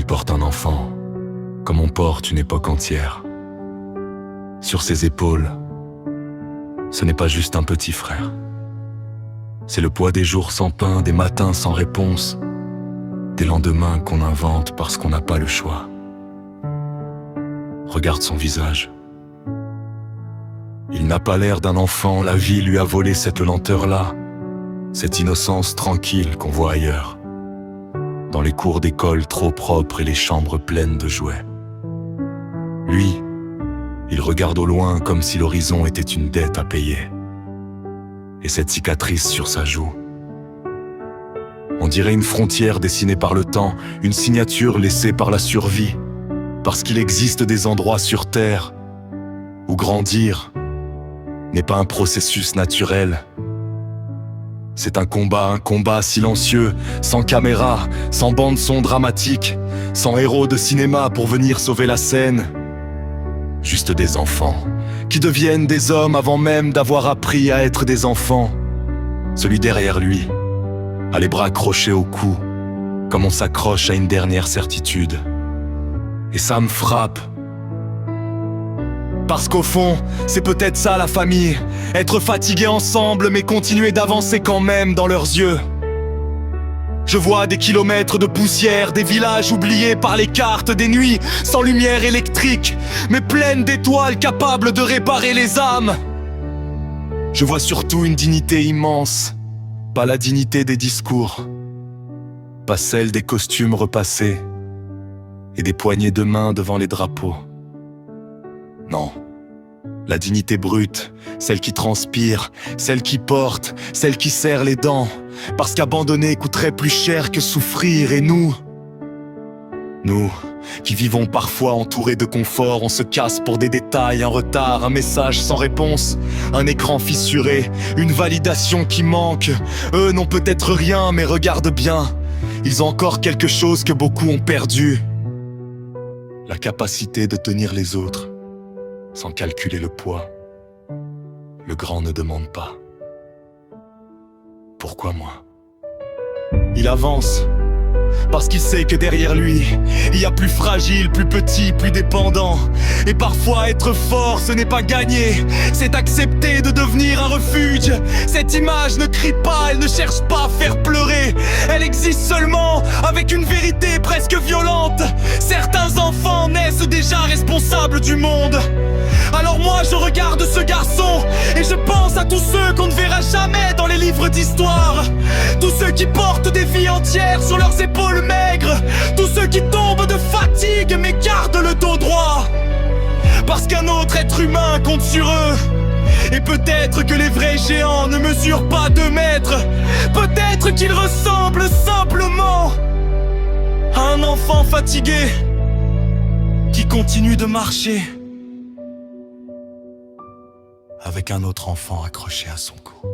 Il porte un enfant, comme on porte une époque entière. Sur ses épaules, ce n'est pas juste un petit frère. C'est le poids des jours sans pain, des matins sans réponse, des lendemains qu'on invente parce qu'on n'a pas le choix. Regarde son visage. Il n'a pas l'air d'un enfant, la vie lui a volé cette lenteur-là, cette innocence tranquille qu'on voit ailleurs, dans les cours d'école trop propres et les chambres pleines de jouets. Lui, il regarde au loin comme si l'horizon était une dette à payer. Et cette cicatrice sur sa joue, on dirait une frontière dessinée par le temps, une signature laissée par la survie, parce qu'il existe des endroits sur Terre où grandir n'est pas un processus naturel. C'est un combat silencieux, sans caméra, sans bande-son dramatique, sans héros de cinéma pour venir sauver la scène. Juste des enfants, qui deviennent des hommes avant même d'avoir appris à être des enfants. Celui derrière lui a les bras accrochés au cou, comme on s'accroche à une dernière certitude. Et ça me frappe. Parce qu'au fond, c'est peut-être ça la famille, être fatigués ensemble mais continuer d'avancer quand même dans leurs yeux. Je vois des kilomètres de poussière, des villages oubliés par les cartes, des nuits sans lumière électrique, mais pleines d'étoiles capables de réparer les âmes. Je vois surtout une dignité immense, pas la dignité des discours, pas celle des costumes repassés et des poignées de main devant les drapeaux. Non, la dignité brute, celle qui transpire, celle qui porte, celle qui serre les dents, parce qu'abandonner coûterait plus cher que souffrir. Et nous qui vivons parfois entourés de confort, on se casse pour des détails, un retard, un message sans réponse, un écran fissuré, une validation qui manque. Eux n'ont peut-être rien, mais regarde bien, ils ont encore quelque chose que beaucoup ont perdu. La capacité de tenir les autres, sans calculer le poids. Le grand ne demande pas. Pourquoi moi? Il avance, parce qu'il sait que derrière lui, il y a plus fragile, plus petit, plus dépendant. Et parfois être fort, ce n'est pas gagner, c'est accepter de devenir un refuge. Cette image ne crie pas, elle ne cherche pas à faire pleurer. Elle existe seulement avec une vérité presque violente. Certains enfants naissent déjà responsables du monde. Alors moi je regarde ce garçon et je pense à tous ceux qu'on ne verra jamais dans les livres d'histoire. Tous ceux qui portent des vies entières sur leurs épaules maigres. Tous ceux qui tombent de fatigue mais gardent le dos droit. Parce qu'un autre être humain compte sur eux. Et peut-être que les vrais géants ne mesurent pas 2 mètres. Peut-être qu'ils ressemblent simplement à un enfant fatigué qui continue de marcher avec un autre enfant accroché à son cou.